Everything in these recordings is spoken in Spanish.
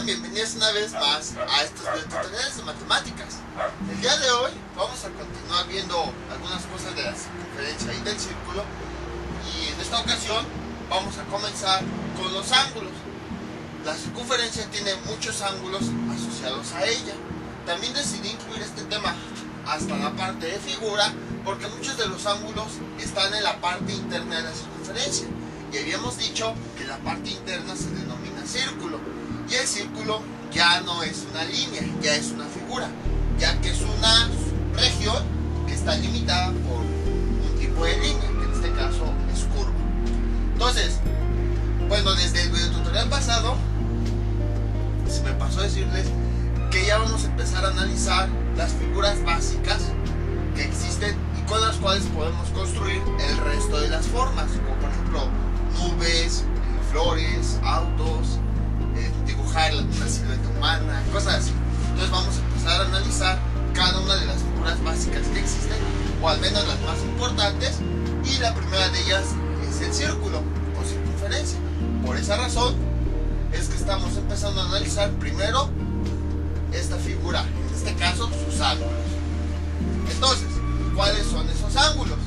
Sean bienvenidos una vez más a estos tutoriales de matemáticas. El día de hoy vamos a continuar viendo algunas cosas de la circunferencia y del círculo, y en esta ocasión vamos a comenzar con los ángulos. La circunferencia tiene muchos ángulos asociados a ella. También decidí incluir este tema hasta la parte de figura porque muchos de los ángulos están en la parte interna de la circunferencia, y habíamos dicho que la parte interna se denomina círculo, y el círculo ya no es una línea, ya es una figura, ya que es una región que está limitada por un tipo de línea, que en este caso es curva. Entonces, bueno, desde el video tutorial pasado se me pasó a decirles que ya vamos a empezar a analizar las figuras básicas que existen y con las cuales podemos construir el resto de las formas, como por ejemplo nubes, flores, autos, dibujar una silueta humana, cosas así. Entonces vamos a empezar a analizar cada una de las figuras básicas que existen, o al menos las más importantes, y la primera de ellas es el círculo o circunferencia. Por esa razón es que estamos empezando a analizar primero esta figura, en este caso sus ángulos. Entonces, ¿cuáles son esos ángulos?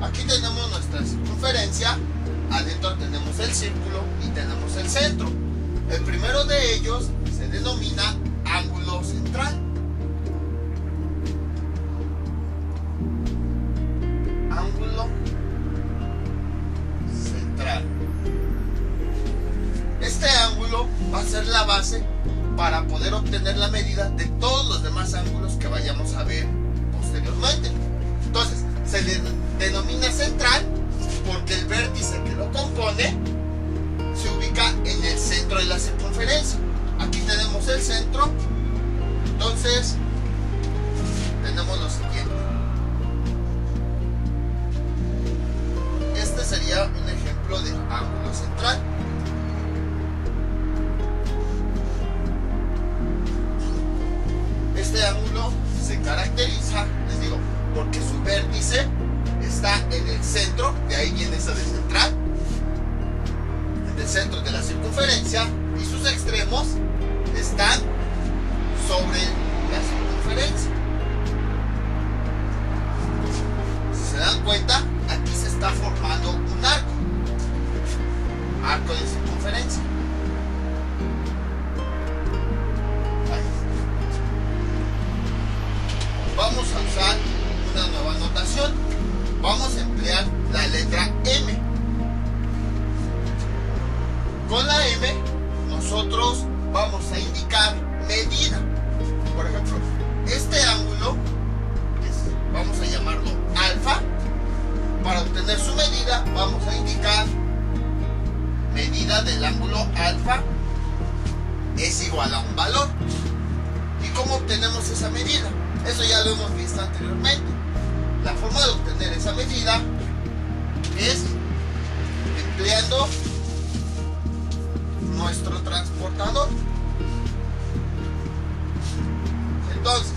Aquí tenemos nuestra circunferencia, adentro tenemos el círculo y tenemos el centro. El primero de ellos se denomina ángulo central. Ángulo central. Este ángulo va a ser la base para poder obtener la medida de todos los demás ángulos que vayamos a ver posteriormente. Entonces, se le denomina central porque el vértice que lo compone se ubica en el centro de la circunferencia. Aquí tenemos el centro. Entonces tenemos lo siguiente. Este sería un ejemplo de ángulo central. Este ángulo se caracteriza, les digo, porque su vértice está en el centro, de ahí viene eso de central, en el centro de la circunferencia, y sus extremos están sobre la circunferencia. Si se dan cuenta, aquí se está formando un arco de circunferencia. Vamos a usar una nueva notación. Vamos a emplear la letra M. Con la M nosotros vamos a indicar medida. Por ejemplo, este ángulo, vamos a llamarlo alfa. Para obtener su medida vamos a indicar medida del ángulo alfa es igual a un valor. ¿Y cómo obtenemos esa medida? Eso ya lo hemos visto anteriormente. La forma de obtener esa medida es empleando nuestro transportador. Entonces,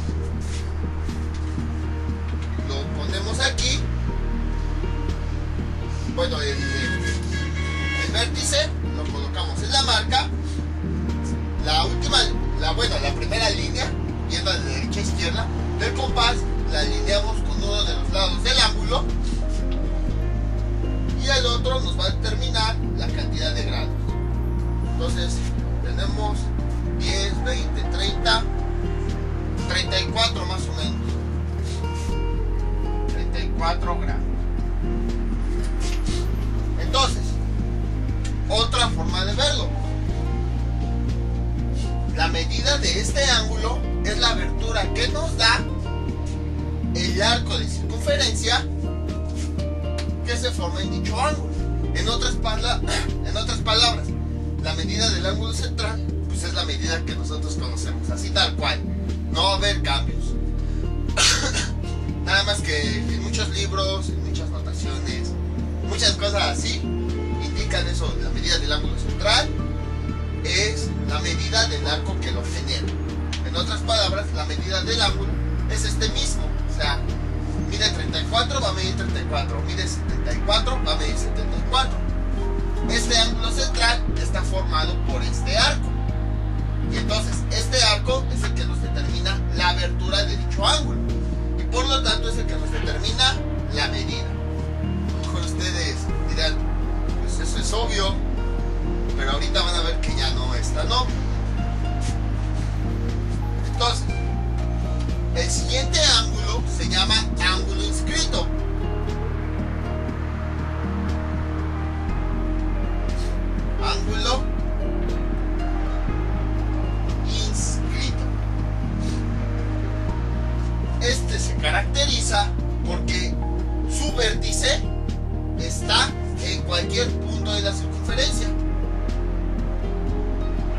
lo ponemos aquí. Bueno, el vértice lo colocamos en la marca. La primera línea, yendo de derecha a izquierda del compás, la alineamos con uno de los lados del ángulo, y el otro nos va a determinar la cantidad de grados. Entonces tenemos 10, 20, 30, 34 más o menos. 34 grados. Entonces, otra forma de verlo. La medida de este ángulo es la abertura que nos da el arco de circunferencia que se forma en dicho ángulo. En otras palabras, la medida del ángulo central pues es la medida que nosotros conocemos, así tal cual, no va a haber cambios. Nada más que en muchos libros, en muchas notaciones, muchas cosas así indican eso. La medida del ángulo central es la medida del arco que lo genera. En otras palabras, la medida del ángulo es este mismo. O sea, mide 34, va a medir 34. Mide 74, va a medir 74. Este ángulo central está formado por este arco. Y entonces este arco es el que nos determina la abertura de dicho ángulo. Y por lo tanto es el que nos determina la medida. A lo mejor ustedes dirán, pues eso es obvio, pero ahorita van a ver que ya no es tan obvio. Entonces, el siguiente ángulo se llama ángulo inscrito. Ángulo inscrito. Este se caracteriza porque su vértice está en cualquier punto de la circunferencia.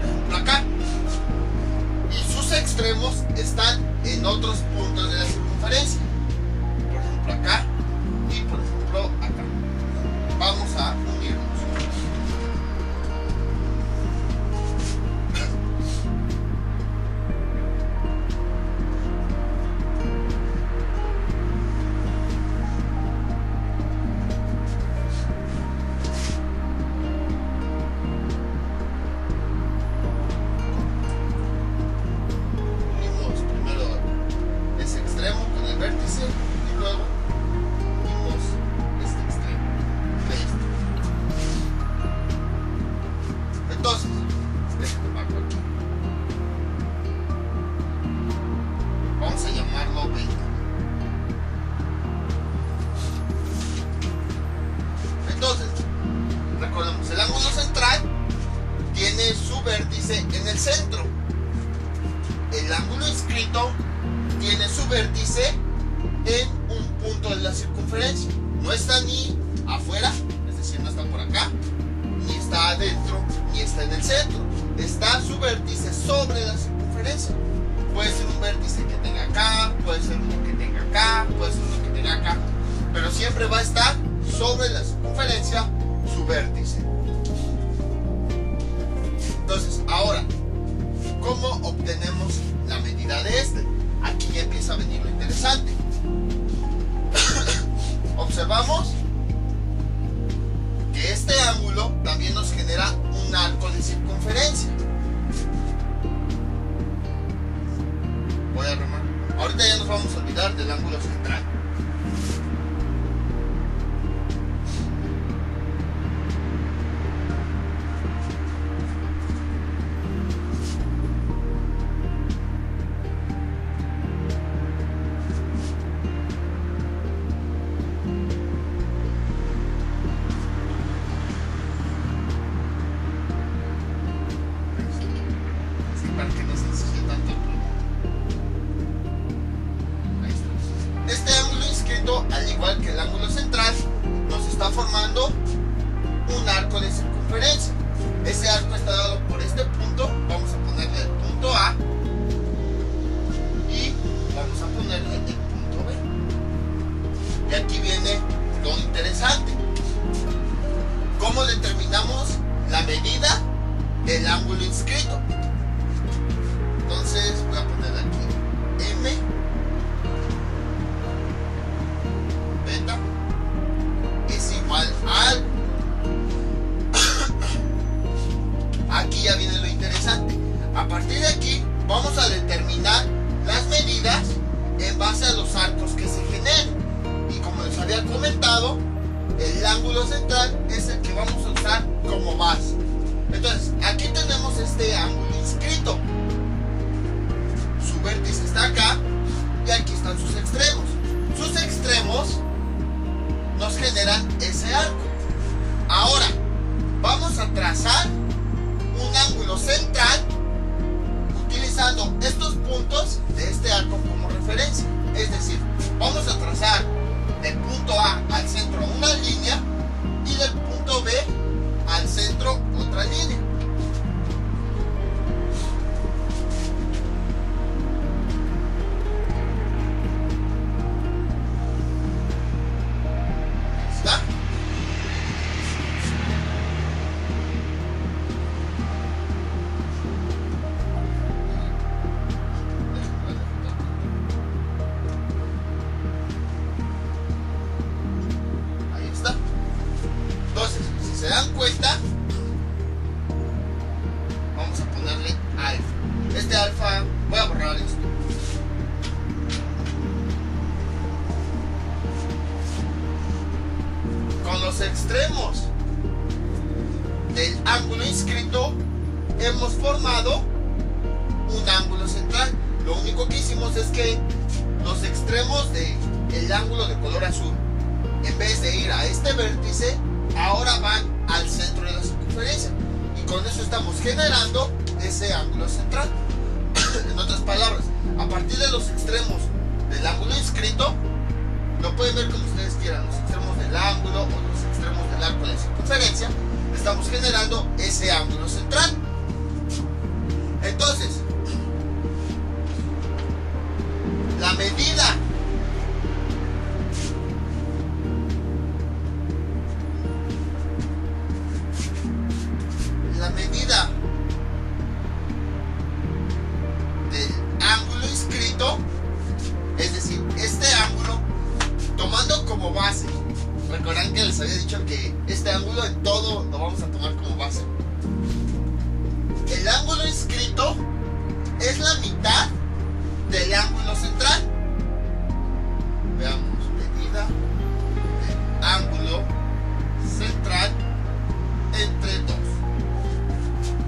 Por ejemplo acá. Y sus extremos están en otros puntos de la circunferencia. Por ejemplo acá y por ejemplo acá. Vamos a unirlos. Entonces, recordemos, el ángulo central tiene su vértice en el centro. El ángulo inscrito tiene su vértice en un punto de la circunferencia. No está ni afuera, es decir, no está por acá, ni está adentro, ni está en el centro. Está su vértice sobre la circunferencia. Puede ser un vértice que tenga acá, puede ser uno que tenga acá, puede ser uno que tenga acá, pero siempre va a estar sobre la circunferencia su vértice. Entonces, ahora, ¿cómo obtenemos la medida de este? Aquí ya empieza a venir lo interesante. Observamos que este ángulo también nos genera un arco de circunferencia. Voy a remar. Ahorita ya nos vamos a olvidar del ángulo central. Para que no se ensucie tanto. Ahí está. Este ángulo inscrito, al igual que el ángulo central, nos está formando un arco de circunferencia. Ese arco está dado por este punto. Vamos a ponerle el punto A y vamos a ponerle el punto B. Y aquí viene lo interesante. ¿Cómo determinamos la medida del ángulo inscrito? Entonces voy a poner aquí M beta es igual a algo. Aquí ya viene lo interesante. A partir de aquí vamos a determinar las medidas en base a los arcos que se generen. Y como les había comentado, el ángulo central es el que vamos a usar como base. Entonces aquí tenemos este ángulo inscrito. Su vértice está acá y aquí están sus extremos. Sus extremos nos generan ese arco. Ahora vamos a trazar un ángulo central utilizando estos puntos de este arco como referencia. Es decir, vamos a trazar del punto A al centro una línea y del punto B al centro otra línea. Ahí está. Entonces, si se dan cuenta, los extremos del ángulo inscrito hemos formado un ángulo central. Lo único que hicimos es que los extremos del ángulo de color azul, en vez de ir a este vértice, ahora van al centro de la circunferencia, y con eso estamos generando ese ángulo central. En otras palabras, a partir de los extremos del ángulo inscrito, lo pueden ver como ustedes quieran, los extremos del ángulo o los extremos del arco de la circunferencia, estamos generando ese ángulo central. Entonces, la medida del ángulo inscrito, es decir, este ángulo, tomando como base, recuerdan que les había dicho que este ángulo en todo lo vamos a tomar como base. El ángulo inscrito es la mitad del ángulo central. Veamos, medida del ángulo central entre dos.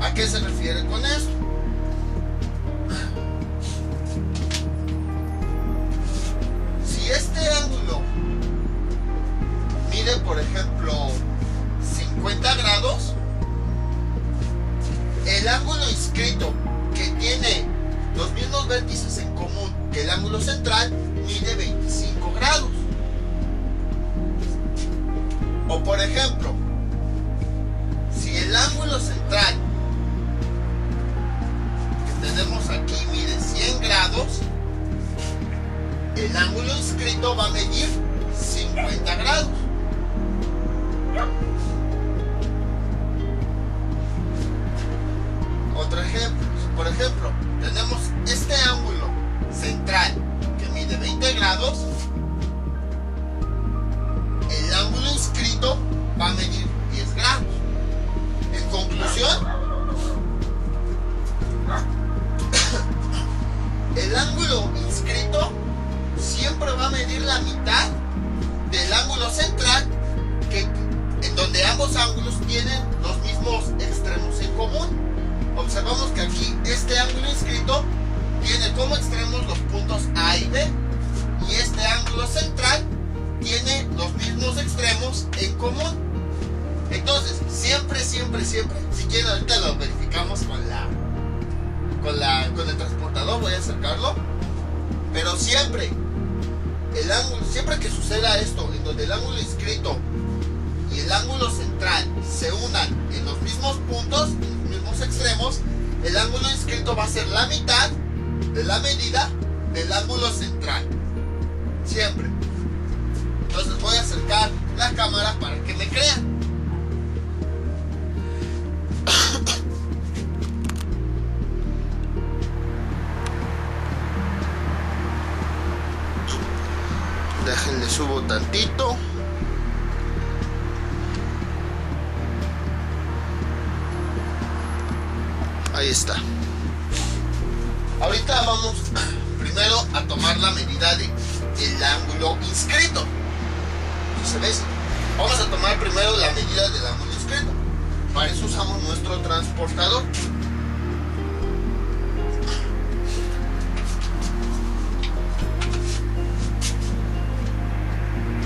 ¿A qué se refiere con esto? Si este ángulo mide, por ejemplo, 50 grados, el ángulo inscrito, que tiene los mismos vértices en común que el ángulo central, mide 25 grados. O por ejemplo, si el ángulo central que tenemos aquí mide 100 grados, el ángulo inscrito va a medir 50 grados. Otro ejemplo, por ejemplo, tenemos este ángulo central que mide 20 grados, el ángulo inscrito va a medir 10 grados. En conclusión, el ángulo inscrito siempre va a medir la mitad del ángulo central, en donde ambos ángulos tienen los mismos extremos en común. Observamos que aquí este ángulo inscrito tiene como extremos los puntos A y B, y este ángulo central tiene los mismos extremos en común. Entonces, siempre, si quieren ahorita lo verificamos con el transportador, voy a acercarlo, pero siempre que suceda esto, en donde el ángulo inscrito y el ángulo central se unan en los mismos puntos, en los mismos extremos, el ángulo inscrito va a ser la mitad de la medida del ángulo central. Siempre. Entonces voy a acercar la cámara para que me crean. Déjenle subo tantito. Ahí está. Ahorita vamos primero a tomar la medida del ángulo inscrito. ¿Se ve? Vamos a tomar primero la medida del ángulo inscrito. Para eso usamos nuestro transportador.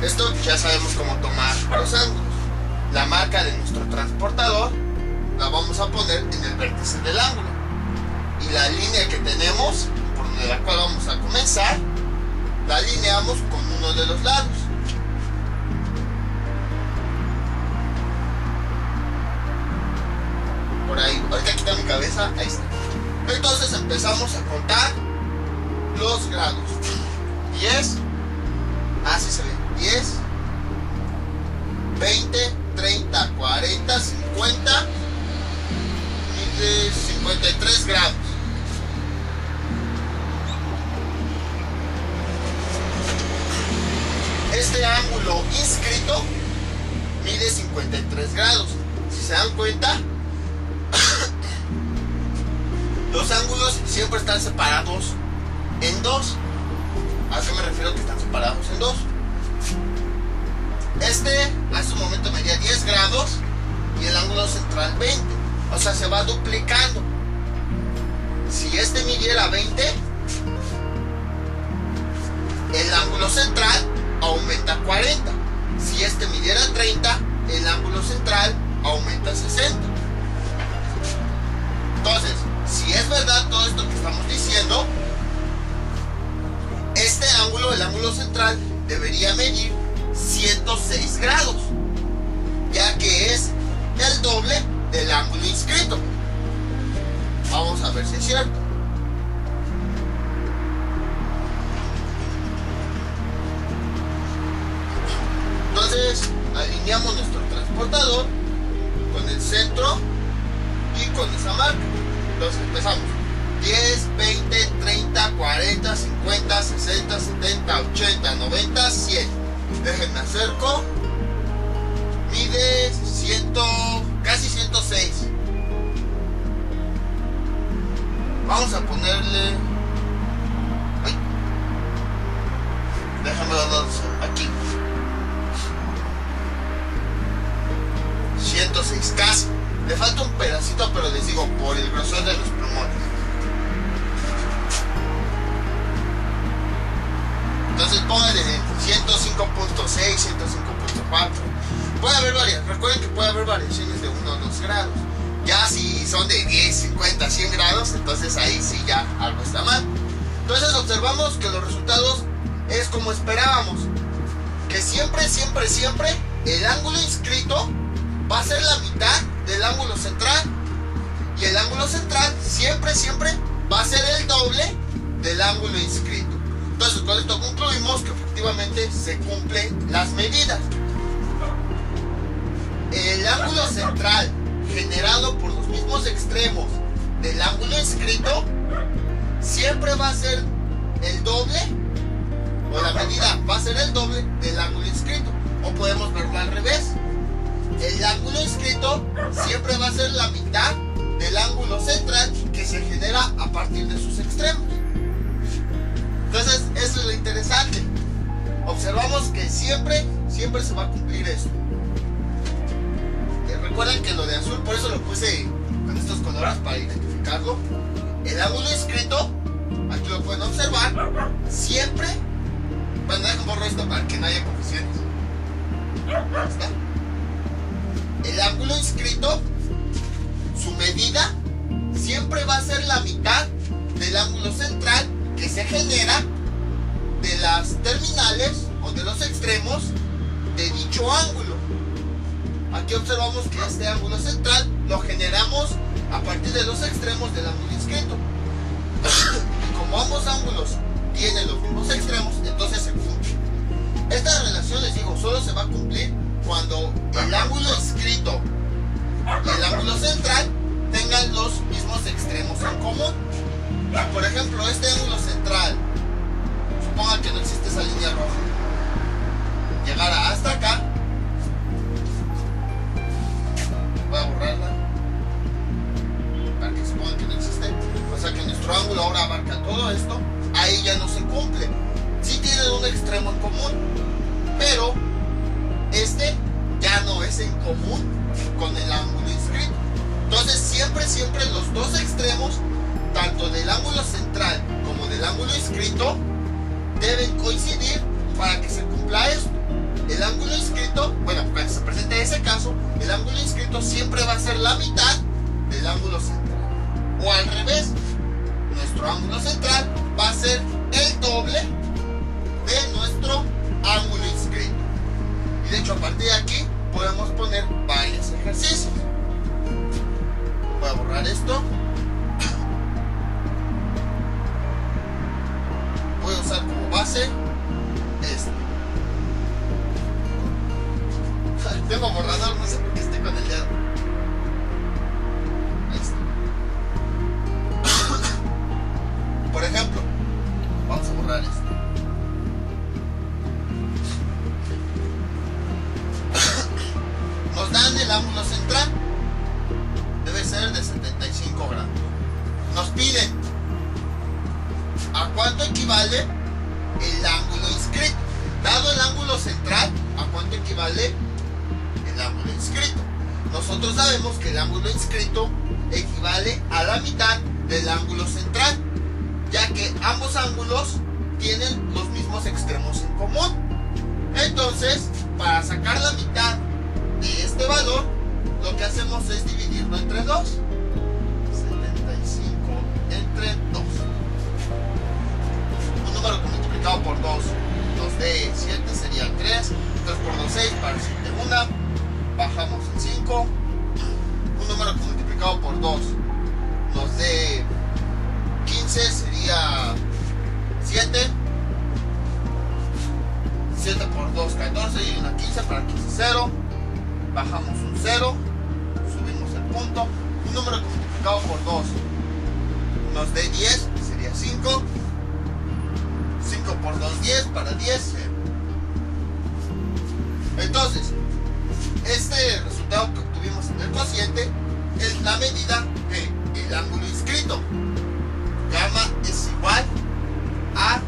Esto ya sabemos cómo tomar los ángulos. La marca de nuestro transportador la vamos a poner en el vértice del ángulo. Y la línea que tenemos, por la cual vamos a comenzar, la alineamos con uno de los lados. Por ahí, ahorita quita mi cabeza, ahí está. Entonces empezamos a contar los grados. 10, así se ve, 10, 20, 30, 40, 50 y de 53 grados. Este ángulo inscrito mide 53 grados. Si se dan cuenta, los ángulos siempre están separados en dos. ¿A qué me refiero que están separados en dos? hace un momento medía 10 grados y el ángulo central 20. O sea, se va duplicando. Si este midiera 20, el ángulo central aumenta 40. Si este midiera 30, el ángulo central aumenta 60. Entonces, si es verdad todo esto que estamos diciendo, este ángulo, el ángulo central, debería medir 106 grados, ya que es el doble del ángulo inscrito. Vamos a ver si es cierto. Entonces, alineamos nuestro transportador con el centro y con esa marca. Entonces empezamos. 10, 20, 30, 40, 50, 60, 70, 80, 90, 100. Déjenme acerco. Mide 100, casi 106. Vamos a ponerle... Ay. Déjame darlo aquí. 106 casi. Le falta un pedacito, pero les digo, por el grosor de los plumones. Entonces pónganle 105.6, 105.4. Puede haber varias, recuerden que puede haber variaciones de 1 o 2 grados. Ya si son de 10, 50, 100 grados, entonces ahí sí ya algo está mal. Entonces observamos que los resultados es como esperábamos. Que siempre el ángulo inscrito va a ser la mitad del ángulo central. Y el ángulo central siempre va a ser el doble del ángulo inscrito. Entonces con esto concluimos que efectivamente se cumplen las medidas. El ángulo central generado por los mismos extremos del ángulo inscrito siempre va a ser el doble, o la medida va a ser el doble del ángulo inscrito. O podemos verlo al revés. El ángulo inscrito siempre va a ser la mitad del ángulo central que se genera a partir de sus extremos. Entonces, eso es lo interesante. Observamos que siempre se va a cumplir esto. Recuerden que lo de azul, por eso lo puse con estos colores para identificarlo. El ángulo inscrito, aquí lo pueden observar, siempre... Bueno, dejen borrar esto para que no haya confusiones. Ahí está. El ángulo inscrito, su medida, siempre va a ser la mitad del ángulo central que se genera de las terminales o de los extremos de dicho ángulo. Aquí observamos que este ángulo central lo generamos a partir de los extremos del ángulo inscrito. Como ambos ángulos tienen los mismos extremos, entonces se cumple. Esta relación, les digo, solo se va a cumplir cuando el ángulo inscrito y el ángulo central tengan los mismos extremos en común. Por ejemplo, este ángulo central, supongan que no existe esa línea roja, llegara hasta acá. Voy a borrarla para que supongan que no existe. O sea que nuestro ángulo ahora abarca todo esto. Ahí ya no se cumple. Sí tienen un extremo en común, pero este ya no es en común con el ángulo inscrito. Entonces siempre los dos extremos, tanto del ángulo central como del ángulo inscrito, deben coincidir para que se cumpla esto. El ángulo inscrito, bueno, cuando se presente ese caso, el ángulo inscrito siempre va a ser la mitad del ángulo central. O al revés, nuestro ángulo central va a ser el doble de nuestro ángulo inscrito. Y de hecho, a partir de aquí podemos poner varios ejercicios. Voy a borrar esto. Voy a usar como base este. Tengo borrador, no sé por qué estoy con el dedo. Ahí está. Por ejemplo, vamos a borrar esto. Nos dan el ángulo central. Debe ser de 75 grados. Nos piden a cuánto equivale el ángulo inscrito. Dado el ángulo central, ¿a cuánto equivale nosotros sabemos que el ángulo inscrito equivale a la mitad del ángulo central, ya que ambos ángulos tienen los mismos extremos en común. Entonces, para sacar la mitad de este valor, lo que hacemos es dividirlo entre 2. 75 entre 2. Un número multiplicado por 2 nos dé 7, sería 3. 3 por 2, 6, para 7, 1. Bajamos en 5. Un número multiplicado por 2 nos dé 15, sería 7. 7 por 2, 14 y una 15, para 15, 0. Bajamos un 0. Subimos el punto. Un número multiplicado por 2 nos dé 10, sería 5. 5 por 2, 10, para 10, 0. Entonces, este resultado que obtuvimos en el cociente es la medida del ángulo inscrito. Gamma es igual a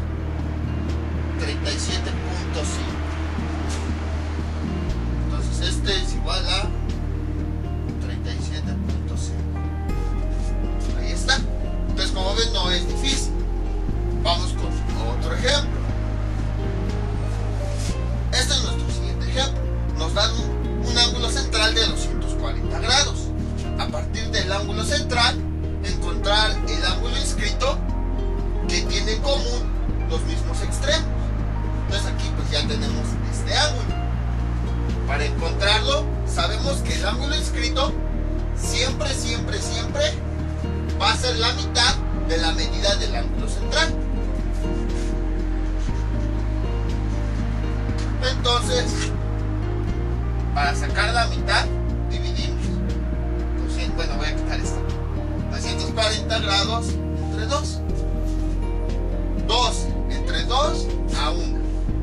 37.5. Entonces este es igual a 37.5. Ahí está. Entonces, como ven, no es difícil. Vamos con otro ejemplo. Este es nuestro siguiente ejemplo. Nos dan un ángulo central de 240 grados. A partir del ángulo central, encontrar el ángulo inscrito que tiene en común los mismos extremos. Entonces aquí pues ya tenemos este ángulo. Para encontrarlo, sabemos que el ángulo inscrito siempre va a ser la mitad de la medida del ángulo central. Entonces, para sacar la mitad, dividimos. Bueno, voy a quitar esto. 240 grados entre 2. 2 entre 2 a 1.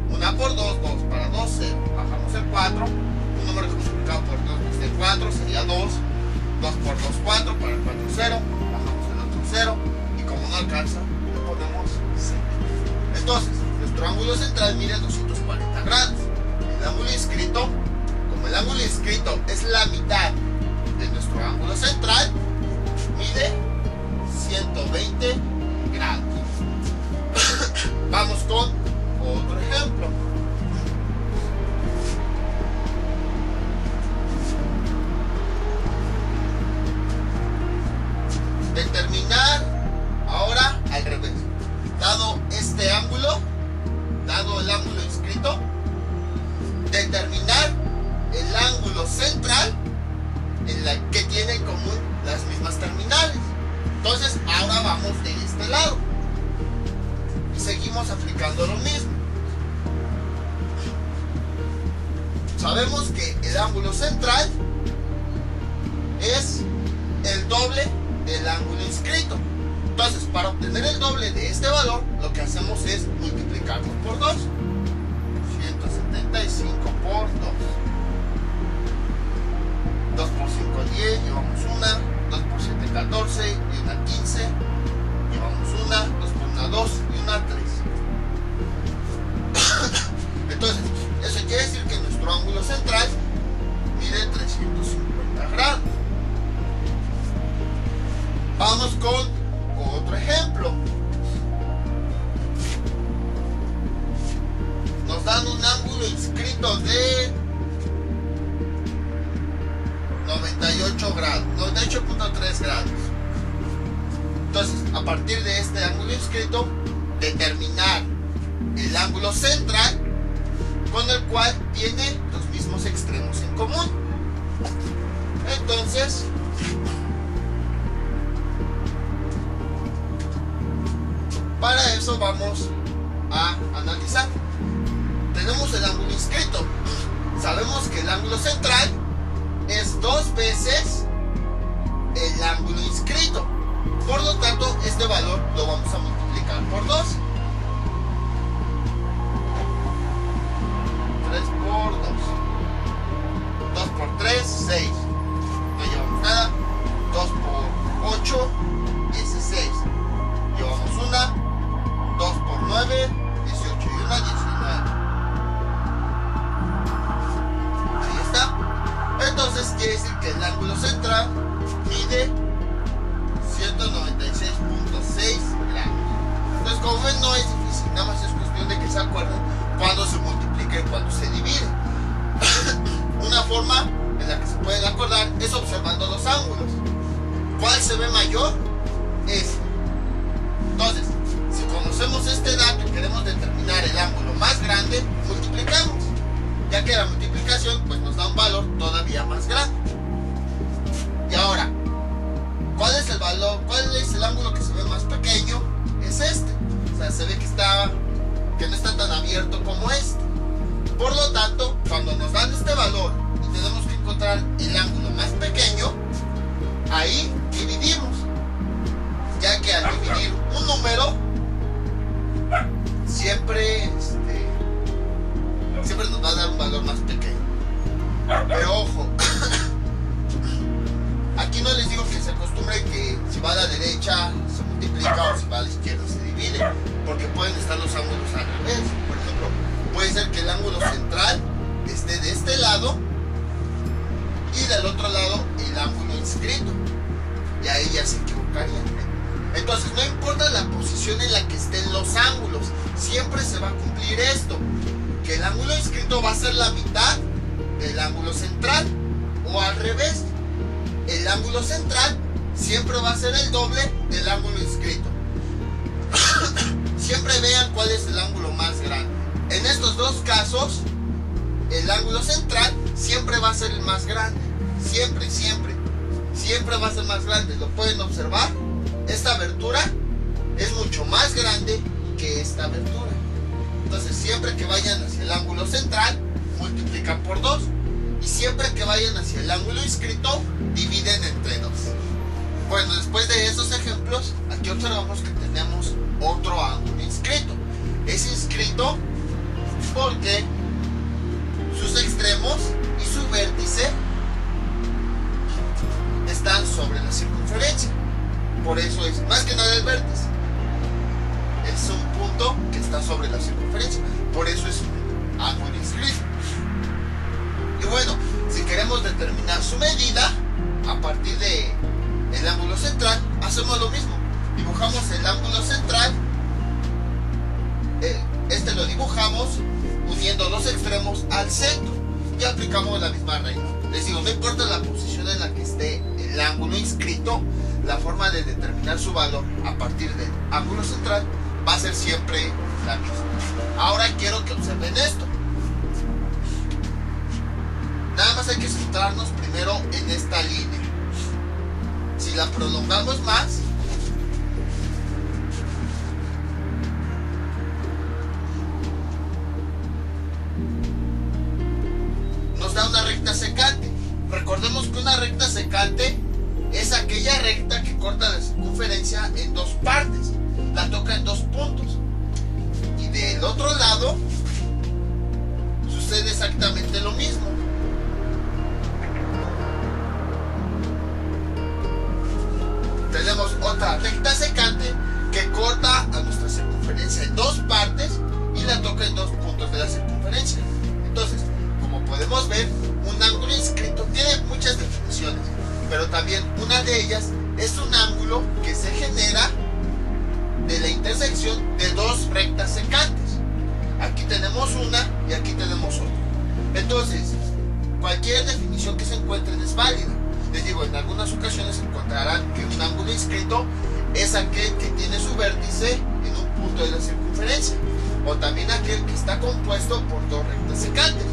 1 por 2, 2 para 2, 0. Bajamos el 4. Un número multiplicado por 2 es el 4, sería 2. 2 por 2, 4, para el 4, 0. Bajamos el otro 0. Y como no alcanza, le ponemos 0. Entonces, nuestro ángulo central mide 240 grados. El ángulo inscrito, como el ángulo inscrito es la mitad de nuestro ángulo central, mide 120 grados. Vamos con otro ejemplo. Determinar ahora al revés. Dado este ángulo, dado el ángulo inscrito, determinar el ángulo central en la que tiene en común las mismas terminales. Entonces ahora vamos de este lado y seguimos aplicando lo mismo. Sabemos que el ángulo central es el doble del ángulo inscrito. Entonces, para obtener el doble de este valor, lo que hacemos es multiplicarlo por 2. 175 por 2. 2 por 5, 10, llevamos una. 2 por 7, 14, y una 15. Llevamos una. 2 por 1, 2, y una 3. Entonces, eso quiere decir que nuestro ángulo central mide 350 grados. Vamos con otro ejemplo. Nos dan un ángulo inscrito de 98 grados, 98.3 grados. Entonces, a partir de este ángulo inscrito, determinar el ángulo central con el cual tiene los mismos extremos en común. Entonces, para eso vamos a analizar. Tenemos el ángulo inscrito. Sabemos que el ángulo central es 2 veces el ángulo inscrito. Por lo tanto, este valor lo vamos a multiplicar por 2. 3 por 2. 2 por 3, 6. No llevamos nada. 2 por 8, 16. Llevamos una. 2 por 9, 18 y una 19. Ahí está. Entonces quiere decir que el ángulo central mide 196.6 grados. Entonces, como ven, no es difícil, nada más es cuestión de que se acuerden cuando se multiplica y cuando se divide. Una forma en la que se pueden acordar es observando los ángulos. ¿Cuál se ve mayor? Este. Entonces, si conocemos este dato y queremos determinar el ángulo más grande, multiplicamos, ya que la multiplicación pues nos da un valor todavía más grande. Y ahora, ¿cuál es el valor? ¿Cuál es el ángulo que se ve más pequeño? Es este. O sea, se ve que no está tan abierto como este. Por lo tanto, cuando nos dan este valor y tenemos que encontrar el ángulo más pequeño, ahí dividimos, ya que al dividir un número siempre nos va a dar un valor más pequeño. Pero ojo, aquí no les digo que se acostumbre que si va a la derecha se multiplica o si va a la izquierda se divide, porque pueden estar los ángulos al revés. Por ejemplo, puede ser que el ángulo central esté de este lado y del otro lado el ángulo inscrito, y ahí ya se equivocarían. Entonces, no importa la posición en la que estén los ángulos, siempre se va a cumplir esto, que el ángulo inscrito va a ser la mitad del ángulo central, o al revés, el ángulo central siempre va a ser el doble del ángulo inscrito. Siempre vean cuál es el ángulo más grande. En estos dos casos, el ángulo central siempre va a ser el más grande. Siempre va a ser más grande. Lo pueden observar. Esta abertura es mucho más grande que esta abertura. Entonces, siempre que vayan hacia el ángulo central, multiplican por 2. Y siempre que vayan hacia el ángulo inscrito, dividen entre 2. Bueno, después de esos ejemplos, aquí observamos que tenemos otro ángulo inscrito. Es inscrito porque sus extremos y su vértice están sobre la circunferencia. Por eso es más que nada el vértice. Es un punto que está sobre la circunferencia. Por eso es un ángulo inscrito. Y bueno, si queremos determinar su medida a partir de el ángulo central, hacemos lo mismo. Dibujamos el ángulo central. Este lo dibujamos uniendo los extremos al centro y aplicamos la misma regla. Les digo, no importa la posición en la que esté el ángulo inscrito, la forma de determinar su valor a partir del ángulo central va a ser siempre la misma. Ahora quiero que observen esto. Nada más hay que centrarnos primero en esta línea. Si la prolongamos más, nos da una recta secante. Recordemos que una recta secante es aquella recta que corta la circunferencia en dos partes, la toca en dos puntos. Y del otro lado sucede exactamente lo mismo. Tenemos otra recta secante que corta a nuestra circunferencia en dos partes y la toca en dos puntos de la circunferencia. Entonces, como podemos ver, un ángulo inscrito tiene muchas definiciones, pero también una de ellas es un ángulo que se genera de la intersección de dos rectas secantes. Aquí tenemos una y aquí tenemos otra. Entonces, cualquier definición que se encuentren es válida. Les digo, en algunas ocasiones encontrarán que un ángulo inscrito es aquel que tiene su vértice en un punto de la circunferencia, o también aquel que está compuesto por dos rectas secantes.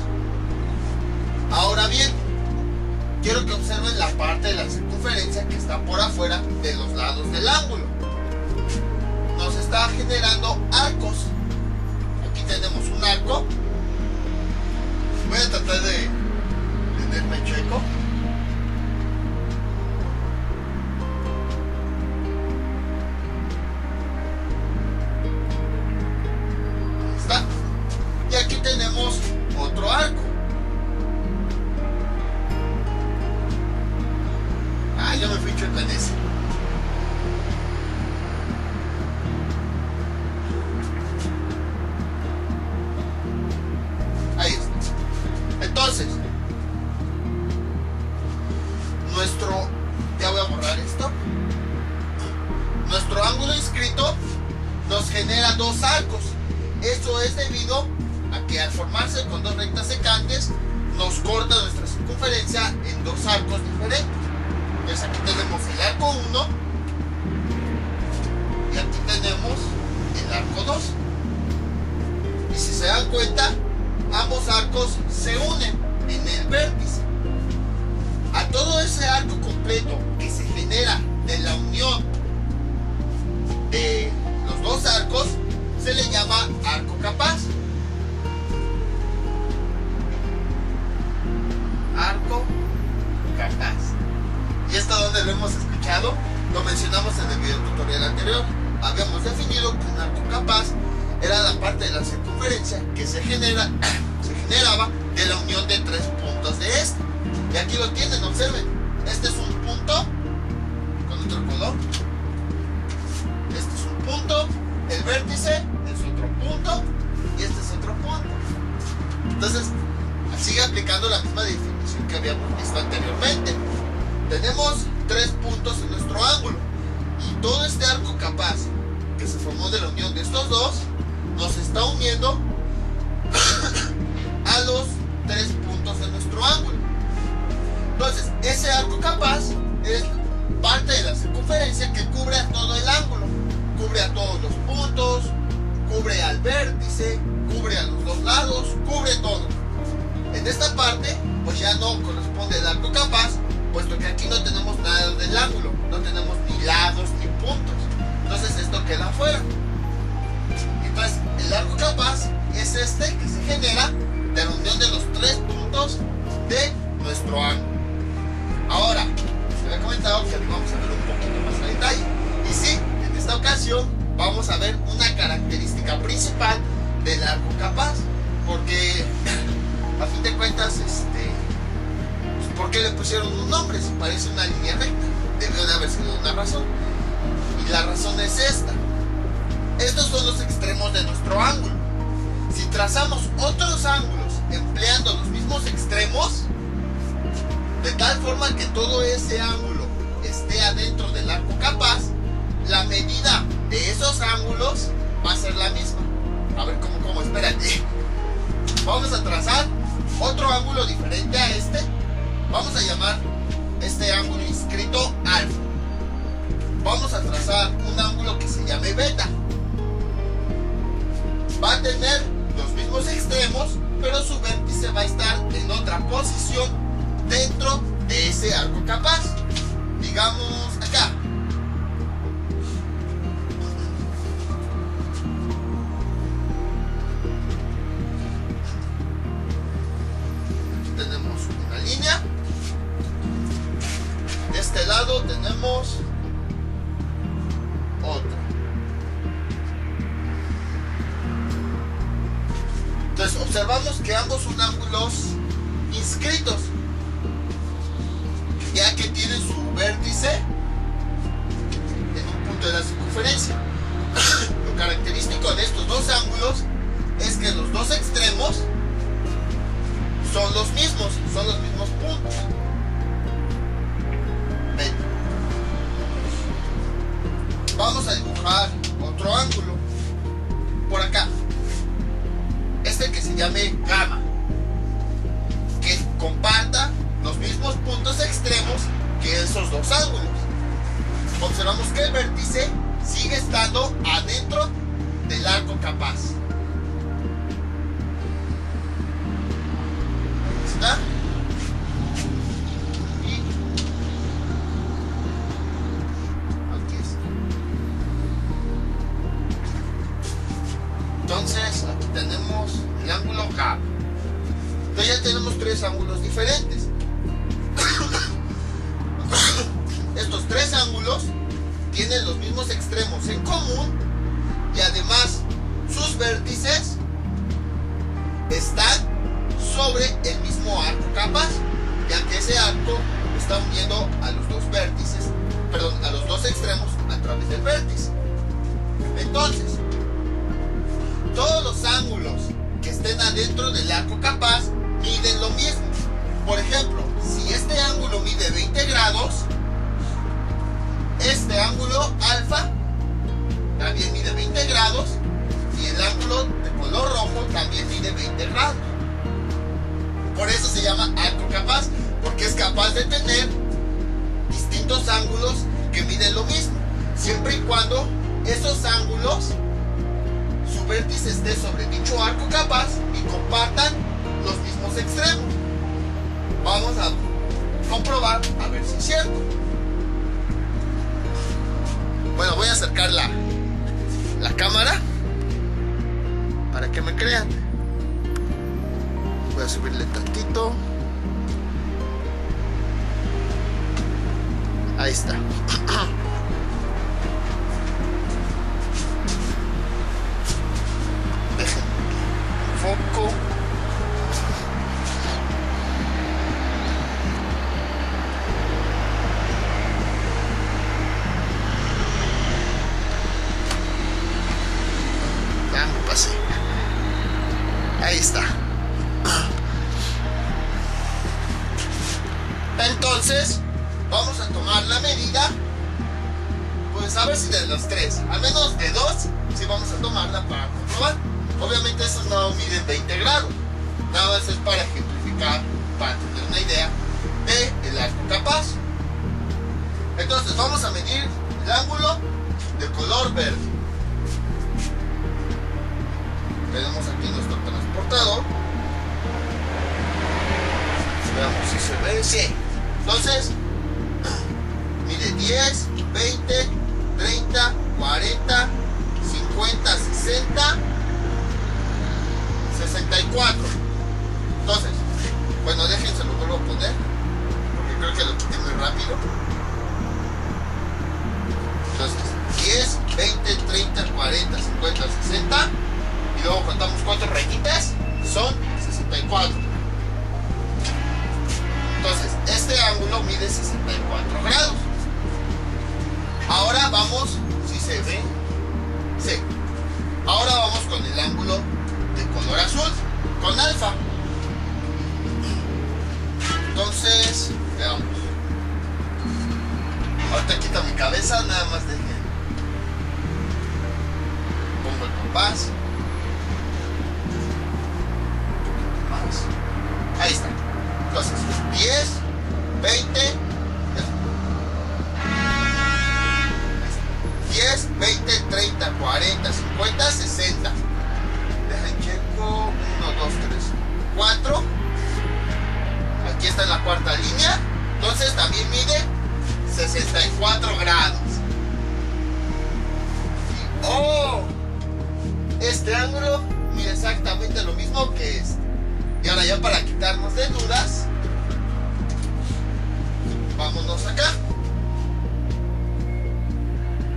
Ahora bien, quiero que observen la parte de la circunferencia que está por afuera de los lados del ángulo. Nos está generando arcos. Aquí tenemos un arco. Voy a tratar de tenerme chueco. Y aquí tenemos otro arco. Ya me fui chueco en ese. que al formarse con dos rectas secantes nos corta nuestra circunferencia en dos arcos diferentes. Entonces aquí tenemos el arco 1 y aquí tenemos el arco 2. Y si se dan cuenta, ambos arcos se unen en el vértice. A todo ese arco completo que se genera de la unión de los dos arcos se le llama arco capaz. Arco capaz. ¿Y esto dónde lo hemos escuchado? Lo mencionamos en el video tutorial anterior. Habíamos definido que un arco capaz era la parte de la circunferencia que se generaba de la unión de tres puntos de este. Y aquí lo tienen, observen. Este es un punto con otro color. Este es un punto. El vértice es otro punto. Y este es otro punto. Entonces, sigue aplicando la misma definición que habíamos visto anteriormente. Tenemos tres puntos en nuestro ángulo. Y todo este arco capaz que se formó de la unión de estos dos nos está uniendo a los tres puntos de nuestro ángulo. Entonces, ese arco capaz es parte de la circunferencia que cubre a todo el ángulo, cubre a todos los puntos, cubre al vértice, cubre a los dos lados, cubre todo. En esta parte, pues ya no corresponde el arco capaz, puesto que aquí no tenemos nada del ángulo, no tenemos ni lados ni puntos. Entonces esto queda afuera. Entonces, el arco capaz es este que se genera de la unión de los tres puntos de nuestro ángulo. Ahora, les había comentado que vamos a ver un poquito más a detalle. Y sí, en esta ocasión vamos a ver una característica principal del arco capaz. Porque, a fin de cuentas, pues, ¿por qué le pusieron un nombre si parece una línea recta? Debió de haber sido una razón. Y la razón es esta. Estos son los extremos de nuestro ángulo. Si trazamos otros ángulos empleando los mismos extremos, de tal forma que todo ese ángulo esté adentro del arco capaz, la medida de esos ángulos va a ser la misma. A ver, ¿cómo? Espérate. Vamos a trazar otro ángulo diferente a este. Vamos a llamar este ángulo inscrito alfa. Vamos a trazar un ángulo que se llame beta. Va a tener los mismos extremos, pero su vértice va a estar en otra posición dentro de ese arco capaz. Digamos acá. Aquí tenemos una línea. De este lado tenemos otra. Entonces observamos que ambos son ángulos inscritos, ya que tienen su vértice en un punto de la circunferencia. Lo característico de estos dos ángulos es que los dos extremos son los mismos puntos. Ven. Vamos a dibujar otro ángulo por acá. Este que se llame gamma, que comparta los mismos puntos extremos que esos dos ángulos. Observamos que el vértice sigue estando adentro del arco capaz. Ahí está. Y aquí está. Entonces aquí tenemos el ángulo gamma. Entonces ya tenemos tres ángulos diferentes. Estos tres ángulos tienen los mismos extremos en común y además sus vértices están sobre el mismo arco capaz, ya que ese arco está uniendo a los dos vértices, a los dos extremos a través del vértice. Entonces, todos los ángulos que estén adentro del arco capaz miden lo mismo. Por ejemplo, si este ángulo mide 20 grados, este ángulo alfa también mide 20 grados y el ángulo de color rojo también mide 20 esté sobre dicho arco capaz y compartan los mismos extremos. Vamos a comprobar a ver si es cierto. Bueno, voy a acercar la cámara para que me crean. Voy a subirle tantito. Ahí está. Dejen foco. Ya me pasé. Ahí está. Entonces vamos a tomar la medida, pues a ver si de los tres, al menos de dos, sí vamos a tomarla para comprobar. Obviamente esos no miden 20 grados, nada más es para ejemplificar, para tener una idea del arco capaz. Entonces vamos a medir el ángulo de color verde. Tenemos aquí nuestro transportador. Veamos si se ve. Sí. Entonces mide 10, 20, 30, 40, 50, 60, 64. Entonces, bueno, déjense lo vuelvo a poner, porque creo que lo quité muy rápido. Entonces, 10, 20, 30, 40, 50, 60. Y luego contamos 4 rayitas, son 64. Entonces, este ángulo mide 64 grados. Ahora vamos, si se ve, sí. Ahora vamos con el ángulo de color azul, con alfa. Entonces, veamos. Ahorita quito mi cabeza, nada más dejen. Pongo el compás. Ahí está. Entonces, 10, 20, 10, 20, 30, 40, 50, 60. Dejen checo. 1, 2, 3, 4. Aquí está en la cuarta línea. Entonces también mide 64 grados. Y, oh, este ángulo mide exactamente lo mismo que este. Y ahora ya para quitarnos de dudas, vámonos acá.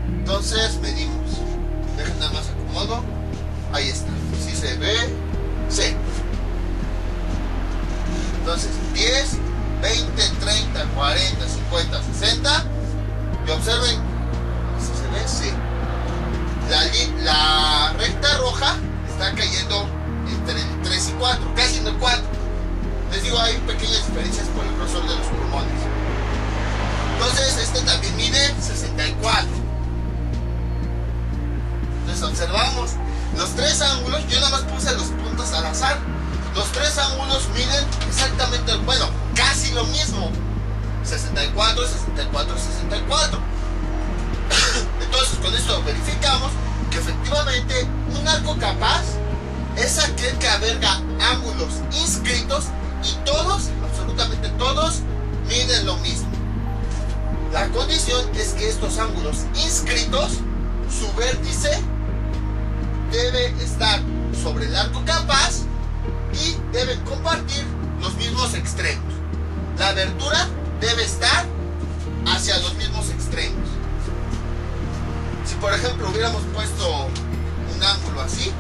Entonces medimos. Dejen nada más acomodo. Ahí está. Si se ve, sí. Entonces 10, 20, 30, 40, 50, 60. Y observen, si se ve, sí. La recta roja está cayendo entre el 3 y 4, casi en el 4. Les digo, hay pequeñas diferencias por el grosor de los pulmones. Entonces este también mide 64. Entonces observamos los tres ángulos. Yo nada más puse los puntos al azar. Los tres ángulos miden exactamente, bueno, casi lo mismo. 64, 64, 64. Entonces con esto verificamos que efectivamente un arco capaz es aquel que alberga ángulos inscritos y todos, absolutamente todos, miden lo mismo. La condición es que estos ángulos inscritos, su vértice debe estar sobre el arco capaz y deben compartir los mismos extremos. La abertura debe estar hacia los mismos extremos. Si por ejemplo hubiéramos puesto un ángulo así,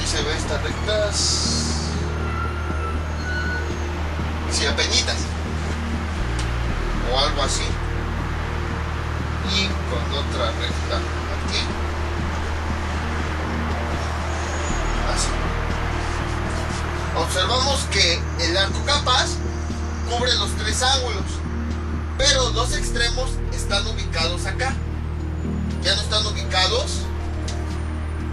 se ve estas rectas, si apenitas o algo así, y con otra recta aquí, así. Observamos que el arco capaz cubre los tres ángulos, pero dos extremos están ubicados acá. ya no están ubicados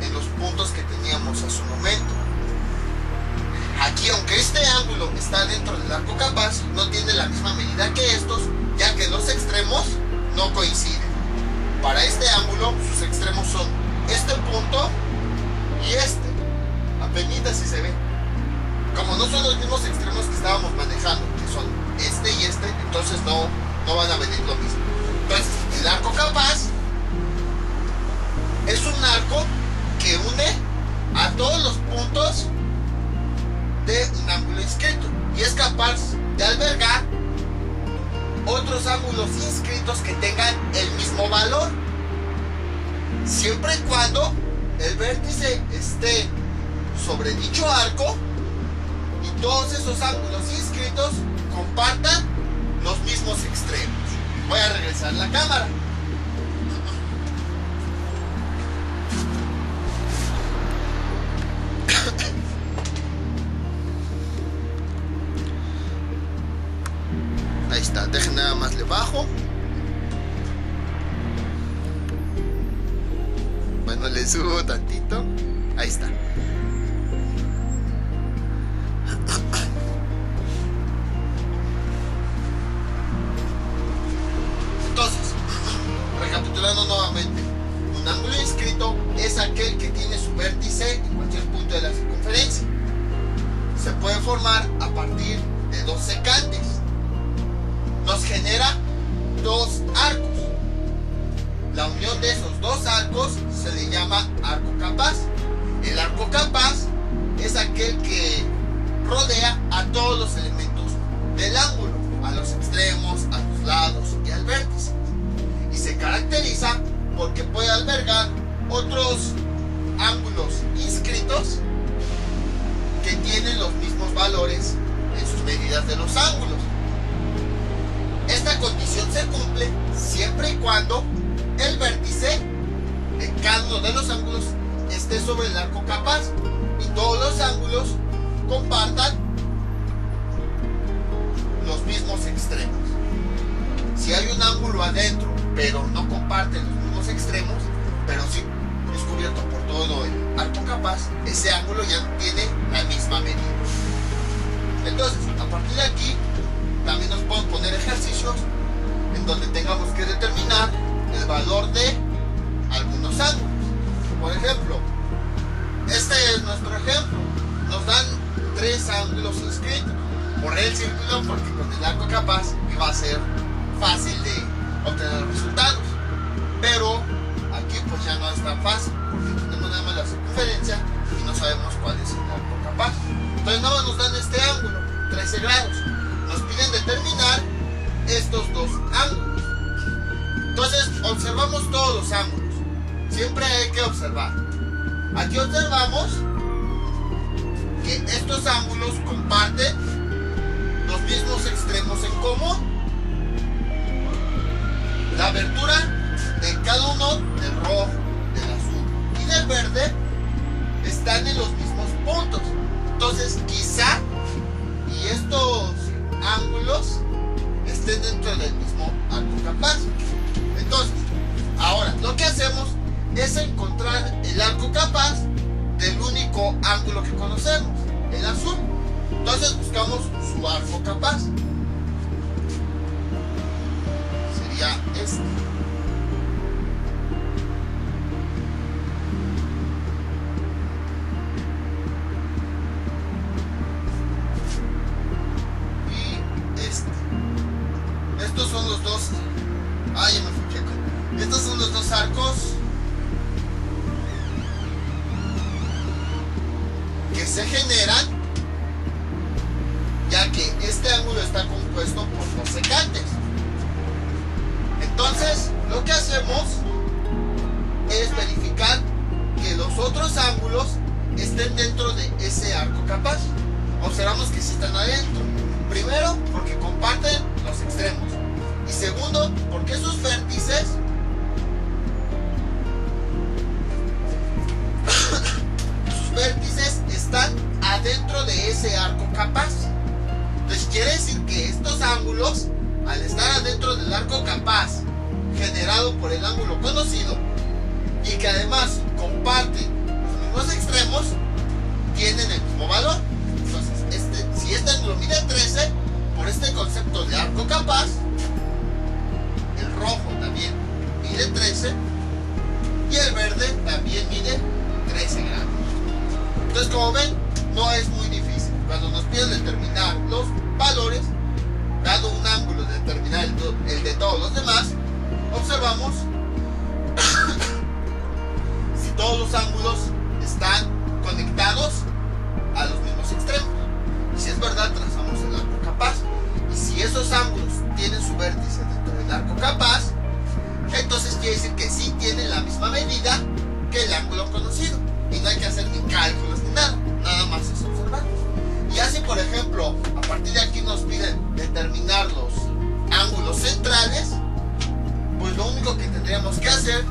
en los puntos que teníamos a su momento. Aquí, aunque este ángulo está dentro del arco capaz, no tiene la misma medida que estos, ya que los extremos no coinciden. Para este ángulo, sus extremos son este punto y este. Apenitas si se ve. Como no son los mismos extremos que estábamos manejando, que son este y este, entonces no van a venir lo mismo. Entonces, el arco capaz es un arco que une a todos los puntos de un ángulo inscrito y es capaz de albergar otros ángulos inscritos que tengan el mismo valor, siempre y cuando el vértice esté sobre dicho arco y todos esos ángulos inscritos compartan los mismos extremos. Voy a regresar la cámara. Ahí está, dejen nada más le bajo. Bueno, le subo tantito. Ahí está. Entonces, recapitulando nuevamente, un ángulo inscrito es aquel que tiene su vértice en cualquier punto de la circunferencia. Se puede formar a partir de dos secantes. Nos genera dos arcos. La unión de esos dos arcos se le llama arco capaz. El arco capaz es aquel que rodea a todos los elementos del ángulo, a los extremos, a los lados y al vértice. Y se caracteriza porque puede albergar otros ángulos inscritos que tienen los mismos valores en sus medidas de los ángulos. Esta condición se cumple siempre y cuando el vértice de cada uno de los ángulos esté sobre el arco capaz y todos los ángulos compartan los mismos extremos. Si hay un ángulo adentro pero no comparten los mismos extremos, pero sí es cubierto por todo el arco capaz, ese ángulo ya tiene la misma medida. Entonces, a partir de aquí también nos podemos poner ejercicios en donde tengamos que determinar el valor de algunos ángulos. Por ejemplo, este es nuestro ejemplo. Nos dan tres ángulos inscritos. Borré el círculo porque con el arco capaz iba a ser fácil de obtener resultados. Pero aquí pues ya no es tan fácil porque tenemos nada más la circunferencia y no sabemos cuál es el arco capaz. Entonces nada más nos dan este ángulo, 13 grados. Nos piden determinar estos dos ángulos. Entonces observamos todos los ángulos. Siempre hay que observar. Aquí observamos que estos ángulos comparten los mismos extremos en común. La abertura de cada uno, del rojo, del azul y del verde, están en los mismos puntos. Entonces quizá y estos ángulos estén dentro del mismo arco capaz. Entonces, ahora lo que hacemos es encontrar el arco capaz del único ángulo que conocemos, el azul. Entonces buscamos su arco capaz. Sería este. Estos son los dos. Ay, ya me fui quieto. Estos son los dos arcos que se generan, ya que este ángulo está compuesto por dos secantes. Entonces, lo que hacemos es verificar que los otros ángulos estén dentro de ese arco capaz. Observamos que sí están adentro. Primero, porque comparten los extremos. Y segundo, porque sus vértices están adentro de ese arco capaz. Entonces quiere decir que estos ángulos, al estar adentro del arco capaz generado por el ángulo conocido, comparten los mismos extremos tienen el mismo valor. Entonces, si este ángulo mide 13, por este concepto de arco capaz, el rojo también mide 13 y el verde también mide 13 grados. Entonces, como ven, no es muy difícil. Cuando nos piden determinar los valores, dado un ángulo, determinar el de todos los demás, observamos si todos los ángulos están conectados a los mismos extremos. Y si es verdad, trazamos el arco capaz. Y si esos ángulos tienen su vértice dentro del arco capaz, entonces quiere decir que sí tienen la misma medida que el ángulo conocido. Y no hay que hacer ni cálculos ni nada. Nada más es observar. Y así, por ejemplo, a partir de aquí nos piden determinar los ángulos centrales, pues lo único que tendríamos que hacer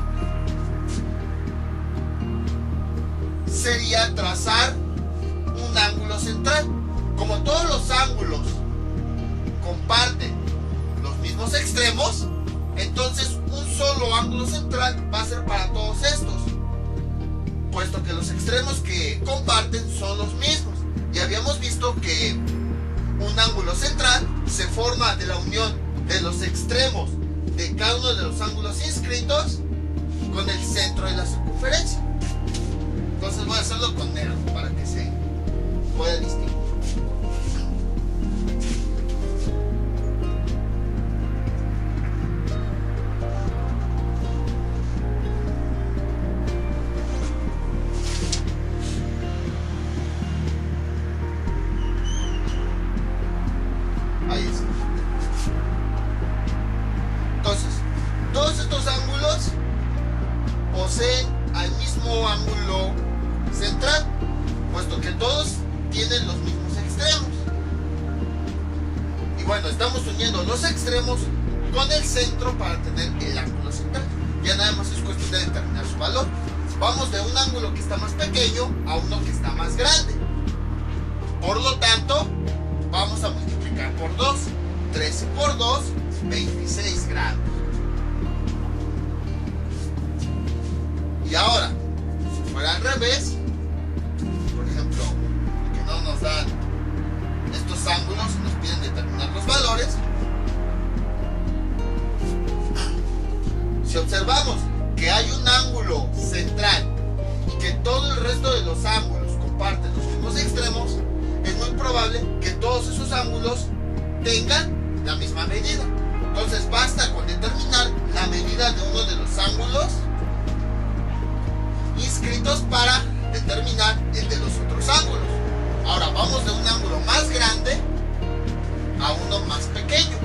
sería trazar un ángulo central. Como todos los ángulos comparten los mismos extremos, entonces un solo ángulo central va a ser para todos estos, puesto que los extremos que comparten son los mismos. Y habíamos visto que un ángulo central se forma de la unión de los extremos de cada uno de los ángulos inscritos con el centro de la circunferencia. Entonces voy a hacerlo con negro para que se pueda distinguir. Ahí está. Entonces, todos estos ángulos poseen al mismo ángulo central, puesto que todos tienen los mismos extremos. Y bueno, estamos uniendo los extremos con el centro para tener el ángulo central. Ya nada más es cuestión de determinar su valor. Vamos de un ángulo que está más pequeño a uno que está más grande. Por lo tanto, vamos a multiplicar por 2. 13 por 2, 26 grados. Y ahora, si fuera al revés, por ejemplo, que no nos dan estos ángulos y nos piden determinar los valores, si observamos que hay un ángulo central y que todo el resto de los ángulos comparten los mismos extremos, es muy probable que todos esos ángulos tengan la misma medida. Entonces basta con determinar la medida de uno de los ángulos inscritos para determinar el de los otros ángulos. Ahora vamos de un ángulo más grande a uno más pequeño.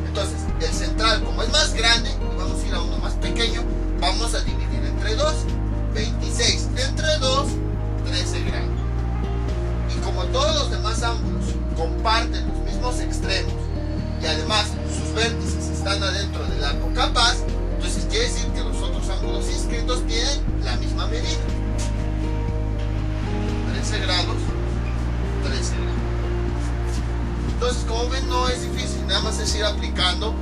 Entonces el central, como es más grande y vamos a ir a uno más pequeño, vamos a dividir entre 2. 26 entre 2, 13 grados. Y como todos los demás ángulos comparten los mismos extremos y además sus vértices están adentro del arco capaz, entonces quiere decir que los otros ángulos inscritos tienen la misma medida. 13 grados, 13 grados. Entonces, como ven, no es difícil, nada más es ir aplicando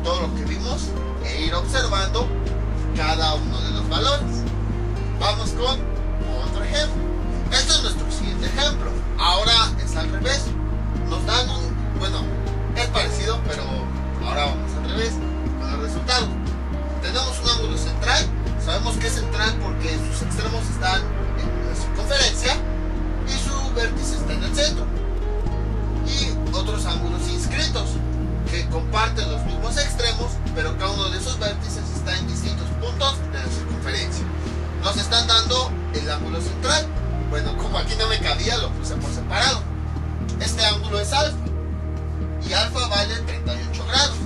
todo lo que vimos e ir observando cada uno de los valores. Vamos con otro ejemplo. Este es nuestro siguiente ejemplo. Ahora es al revés. Nos dan bueno, es parecido, pero ahora vamos al revés con el resultado. Tenemos un ángulo central. Sabemos que es central porque sus extremos están en la circunferencia y su vértice está en el centro. Y otros ángulos inscritos que comparten los mismos extremos, pero cada uno de esos vértices está en distintos puntos de la circunferencia. Nos están dando el ángulo central. Bueno, como aquí no me cabía, lo puse por separado. Este ángulo es alfa y alfa vale 38 grados.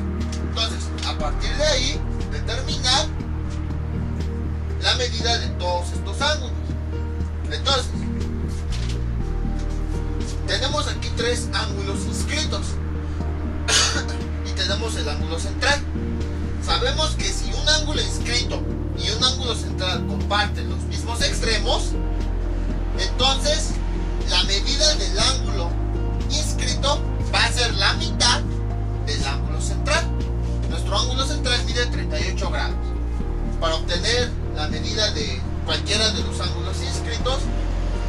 Entonces, a partir de ahí, determinar la medida de todos estos ángulos. Entonces, tenemos aquí tres ángulos inscritos y tenemos el ángulo central. Sabemos que si un ángulo inscrito y un ángulo central comparten los mismos extremos, entonces la medida del ángulo inscrito va a ser la mitad del ángulo central. Nuestro ángulo central mide 38 grados. Para obtener la medida de cualquiera de los ángulos inscritos.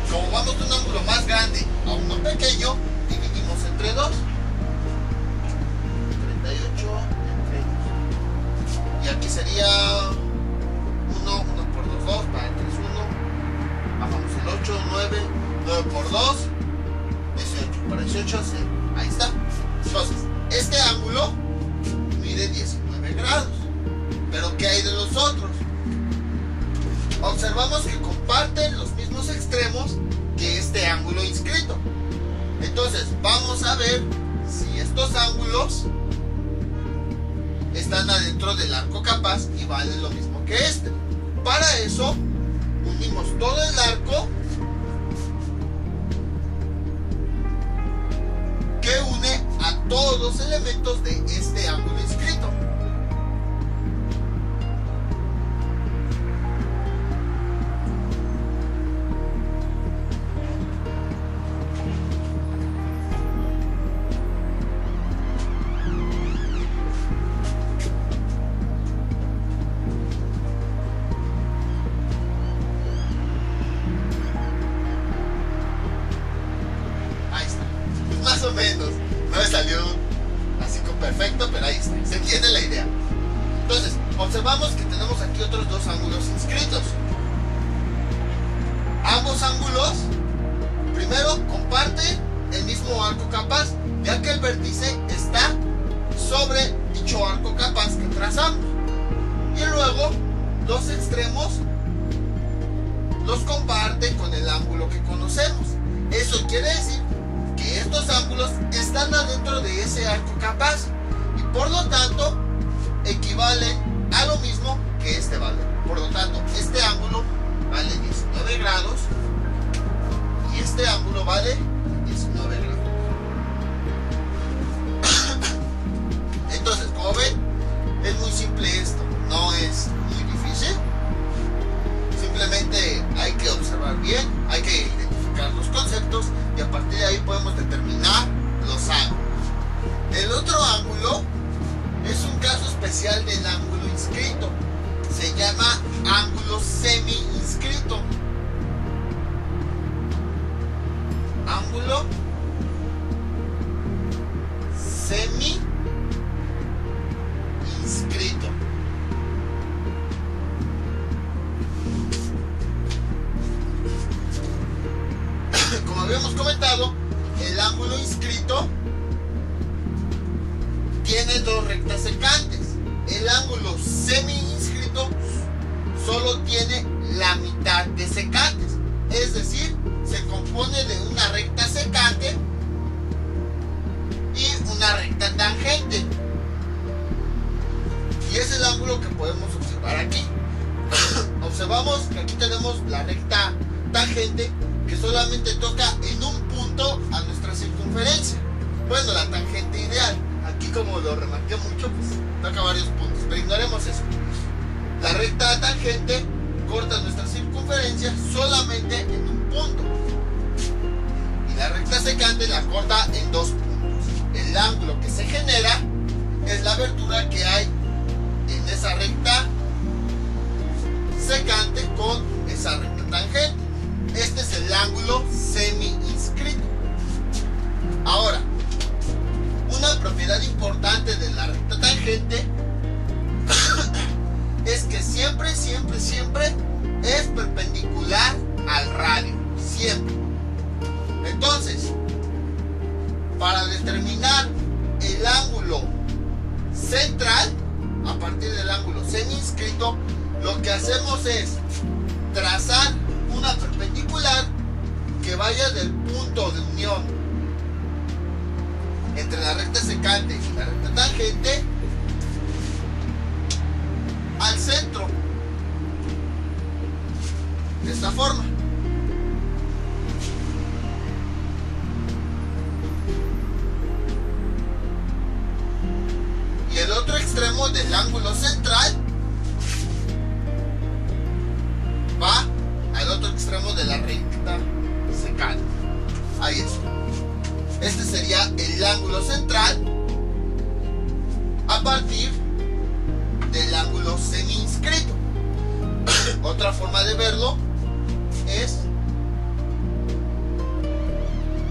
Como vamos de un ángulo más grande a uno pequeño, dividimos entre 2. 38 entre 2. Y aquí sería 1 por 2, 2, para 3, 1. Bajamos el 8, 9 por 2, 18. Para 18, sí. Ahí está. Entonces, este ángulo mide 19 grados. Pero ¿qué hay de los otros? Observamos que comparten los mismos extremos que este ángulo inscrito. Entonces, vamos a ver si estos ángulos están adentro del arco capaz y valen lo mismo que este. Para eso, unimos todo el arco que une a todos los elementos de este ángulo inscrito. Más o menos, no me salió así con perfecto, pero ahí está, se entiende la idea. Entonces, observamos que tenemos aquí otros dos ángulos inscritos. Ambos ángulos, primero, comparten el mismo arco capaz, ya que el vértice está sobre dicho arco capaz que trazamos. Y luego, los extremos los comparten con el ángulo que conocemos. Eso quiere decir que estos ángulos están adentro de ese arco capaz y por lo tanto equivalen a lo mismo que este valor. Por lo tanto, este ángulo vale 19 grados y este ángulo vale 19 grados. Entonces, como ven, es muy simple esto, no es muy difícil. Simplemente hay que observar bien, hay que identificar los conceptos y a partir de ahí podemos determinar los ángulos. El otro ángulo es un caso especial del ángulo inscrito. Se llama ángulo semi-inscrito. Ángulo semi-inscrito. Como habíamos comentado, el ángulo inscrito tiene dos rectas secantes. El ángulo semi-inscrito solo tiene la mitad de secantes, es decir, se compone de una recta secante y una recta tangente. Y es el ángulo que podemos observar aquí. Observamos que aquí tenemos la recta tangente que solamente toca en un punto a nuestra circunferencia. Bueno, la tangente ideal. Aquí, como lo remarqué mucho, pues toca varios puntos, pero ignoremos eso. La recta tangente corta nuestra circunferencia solamente en un punto y la recta secante la corta en dos puntos. El ángulo que se genera es la abertura que hay en esa recta secante con esa recta tangente. Este es el ángulo semi-inscrito. Ahora, una propiedad importante de la recta tangente es que siempre es perpendicular al radio. Siempre. Entonces, para determinar el ángulo central, a partir del ángulo semi-inscrito, lo que hacemos es trazar una perpendicular que vaya del punto de unión entre la recta secante y la recta tangente al centro, de esta forma. Y el otro extremo del ángulo central va al otro extremo de la recta secante. Ahí está. Este sería el ángulo central a partir del ángulo semi-inscrito. Otra forma de verlo es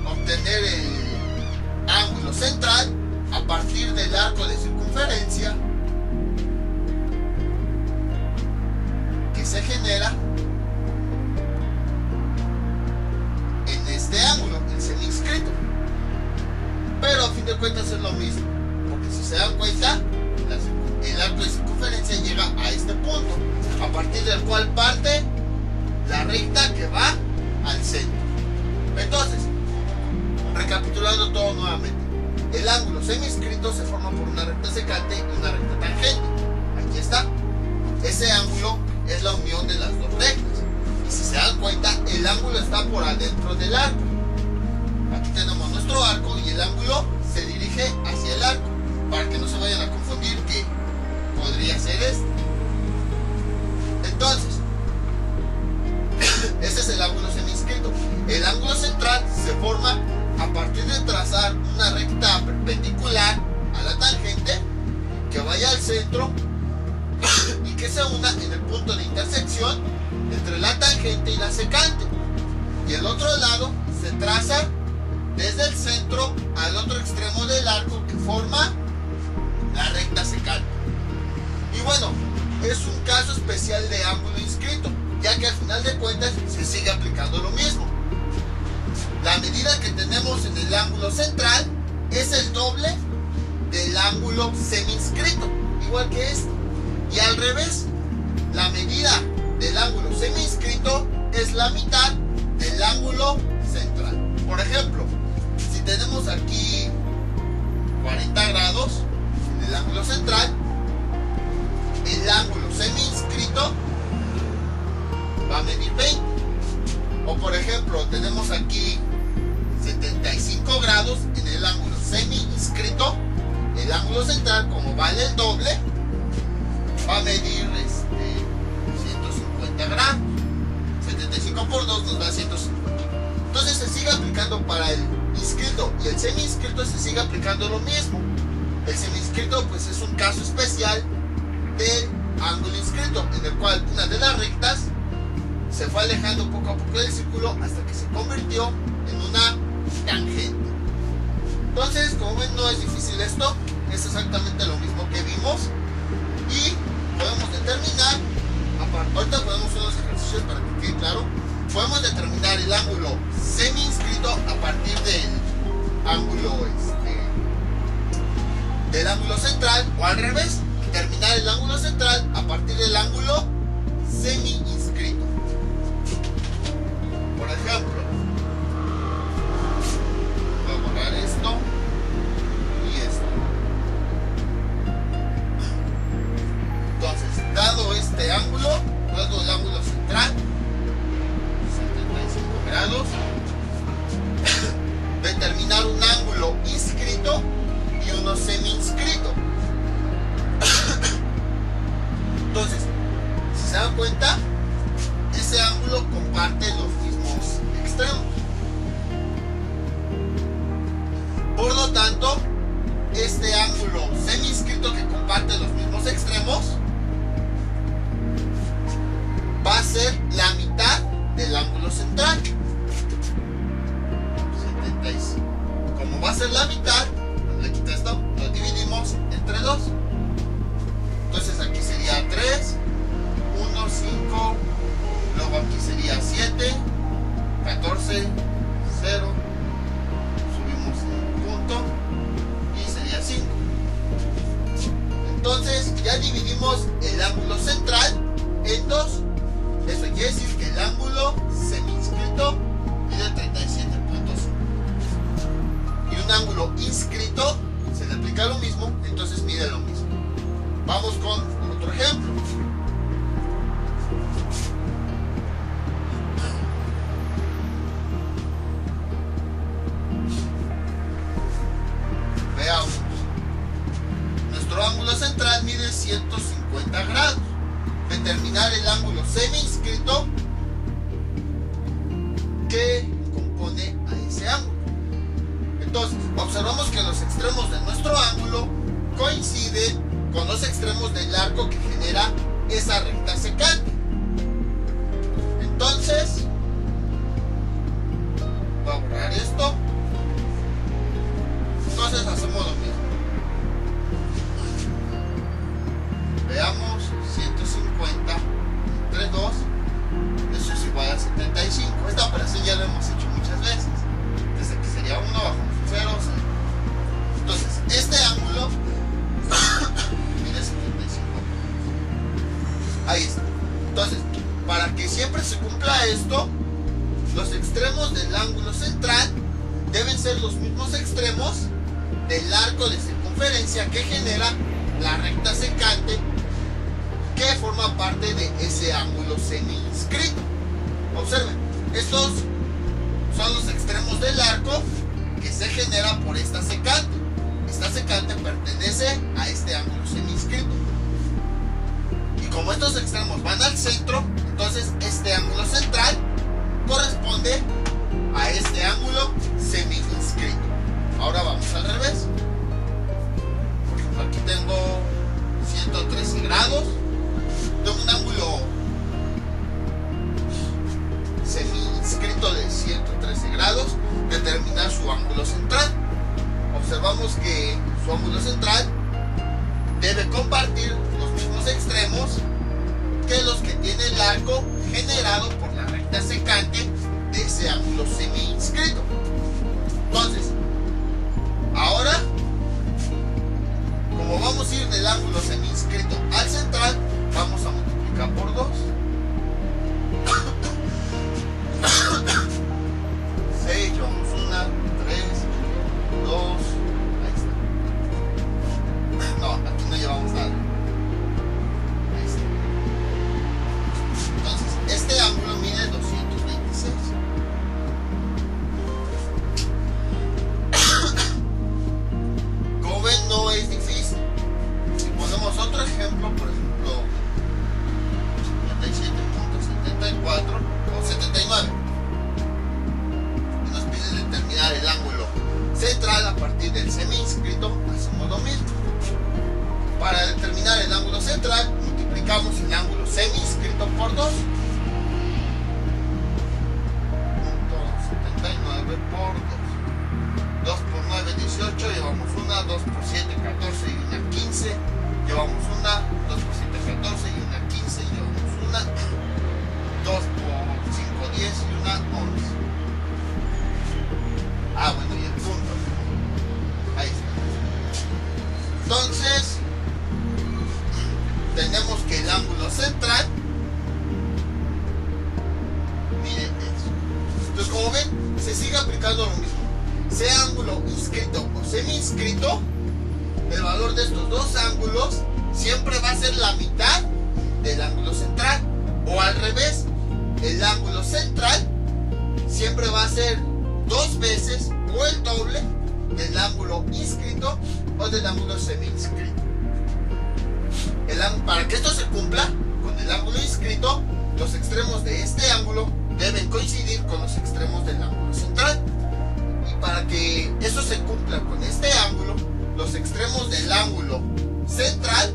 obtener el ángulo central a partir del arco de circunferencia que se genera en este ángulo, el semiinscrito. Pero a fin de cuentas es lo mismo, porque si se dan cuenta, el arco de circunferencia llega a este punto, a partir del cual parte la recta que va al centro. Entonces, recapitulando todo nuevamente, el ángulo semiinscrito se forma por una recta secante y una recta tangente. Aquí está. Ese ángulo es la unión de las dos rectas. Y si se dan cuenta, el ángulo está por adentro del arco. Aquí tenemos nuestro arco y el ángulo se dirige hacia el arco, para que no se vayan a confundir que podría ser este. Entonces, este es el ángulo semiinscrito. El ángulo central se forma a partir de trazar una recta perpendicular a la tangente que vaya al centro y que se una en el punto de intersección entre la tangente y la secante. Y el otro lado se traza desde el centro al otro extremo del arco que forma la recta secante. Y bueno, es un caso especial de ángulo inscrito, ya que al final de cuentas se sigue aplicando lo mismo. La medida que tenemos en el ángulo central es el doble del ángulo semiinscrito, igual que este. Y al revés, la medida del ángulo semiinscrito es la mitad del ángulo central. Por ejemplo, si tenemos aquí 40 grados en el ángulo central, el ángulo semiinscrito va a medir 20. O por ejemplo, tenemos aquí 75 grados en el ángulo semiinscrito, el ángulo central, como vale el doble, va a medir 150 gramos. 75 por 2 nos da 150. Entonces se sigue aplicando para el inscrito y el semiinscrito, se sigue aplicando lo mismo. El semiinscrito pues es un caso especial del ángulo inscrito, en el cual una de las rectas se fue alejando poco a poco del círculo hasta que se convirtió en una tangente. Entonces, como ven, no es difícil esto, es exactamente lo mismo que vimos y podemos determinar, ahorita podemos hacer unos ejercicios para que quede claro, podemos determinar el ángulo semiinscrito a partir del ángulo central, o al revés, determinar el ángulo central a partir del ángulo semiinscrito. Por ejemplo, voy a borrar esto y esto. Entonces, dado este ángulo, luego el ángulo central, 75 grados, determinar un ángulo inscrito y uno semiinscrito. Entonces, si se dan cuenta, ese ángulo comparte los mismos extremos. Por lo tanto, este ángulo semiinscrito que comparte los mismos extremos va a ser la mitad del ángulo central. 75. Como va a ser la mitad, le quito esto, lo dividimos entre 2. Entonces aquí sería 3, 1, 5, luego aquí sería 7, 14, 0, subimos un punto y sería 5. Entonces ya dividimos el ángulo central en 2. Eso quiere decir que el ángulo semiinscrito mide 37 puntos. Y un ángulo inscrito se le aplica lo mismo, entonces mide lo mismo. Vamos con otro ejemplo. Veamos. Nuestro ángulo central mide 150 grados. Determinar el ángulo semiinscrito cumpla esto, los extremos del ángulo central deben ser los mismos extremos del arco de circunferencia que genera la recta secante que forma parte de ese ángulo semi-inscrito. Observen, estos son los extremos del arco que se genera por esta secante. Esta secante pertenece a este ángulo semi-inscrito. Y como estos extremos van al centro, entonces este ángulo central corresponde a este ángulo semi-inscrito. Ahora vamos al revés. Por ejemplo, aquí tengo 113 grados. Tengo un ángulo semi-inscrito de 113 grados. Determinar su ángulo central. Observamos que su ángulo central debe compartir los mismos extremos que los que tiene el arco generado por la recta secante de ese ángulo semi-inscrito. Entonces, ahora, como vamos a ir del ángulo semi-inscrito al central, vamos a multiplicar por 2. 6, llevamos 1, 3, 2, ahí está. No, aquí no llevamos nada. Ahí está. Entonces, este ángulo mide 226. Como ven, no es difícil. Si ponemos otro ejemplo, por ejemplo 57.74 o 79, y nos pide determinar el ángulo central a partir del semi-inscrito, hacemos lo mismo. Para determinar el ángulo central, multiplicamos el ángulo semi-inscrito por 2. 79 por 2. 2 por 9, 18, llevamos 1, 2 por 7, 14 y 1, 15, llevamos 1, 2 por 7, 14 y 1, 15, llevamos 1, 2 por 5, 10 y 1, 11. Ah, bueno, y el punto. Ahí está. Entonces, tenemos que el ángulo central mide eso. Entonces, como ven, se sigue aplicando lo mismo. Sea ángulo inscrito o semi-inscrito, el valor de estos dos ángulos siempre va a ser la mitad del ángulo central. O al revés, el ángulo central siempre va a ser 2 veces o el doble del ángulo inscrito o del ángulo semi-inscrito. Para que esto se cumpla con el ángulo inscrito, los extremos de este ángulo deben coincidir con los extremos del ángulo central. Y para que eso se cumpla con este ángulo, los extremos del ángulo central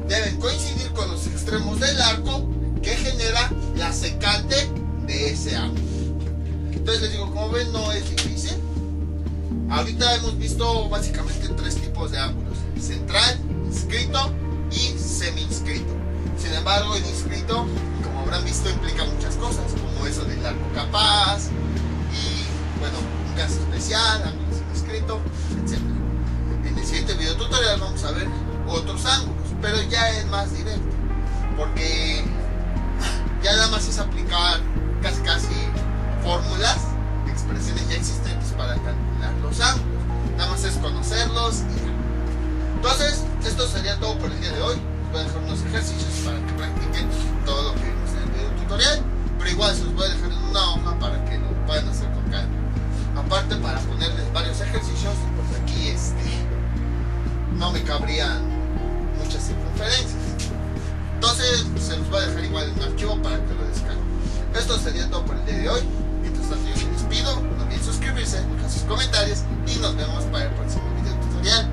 deben coincidir con los extremos del arco que genera la secante de ese ángulo. Entonces les digo, como ven, no es difícil. Ahorita hemos visto básicamente 3 tipos de ángulos: central, inscrito y semi-inscrito. Sin embargo, el inscrito, como habrán visto, implica muchas cosas, como eso del arco capaz y, bueno, un caso especial, ángulo semi-inscrito, etc. En el siguiente video tutorial vamos a ver otros ángulos, pero ya es más directo, porque ya nada más es aplicar casi fórmulas, expresiones ya existentes para calcular los ángulos. Nada más es conocerlos y ya. Entonces, esto sería todo por el día de hoy. Les voy a dejar unos ejercicios para que practiquen todo lo que vimos en el video tutorial, pero igual se los voy a dejar en una hoja para que lo puedan hacer con calma. Aparte, para ponerles varios ejercicios, pues aquí no me cabrían muchas circunferencias. Entonces, se los voy a dejar igual en un archivo para que lo descarguen. Esto sería todo por el día de hoy. Mientras tanto, yo me despido. No olviden suscribirse, dejar sus comentarios y nos vemos para el próximo video tutorial.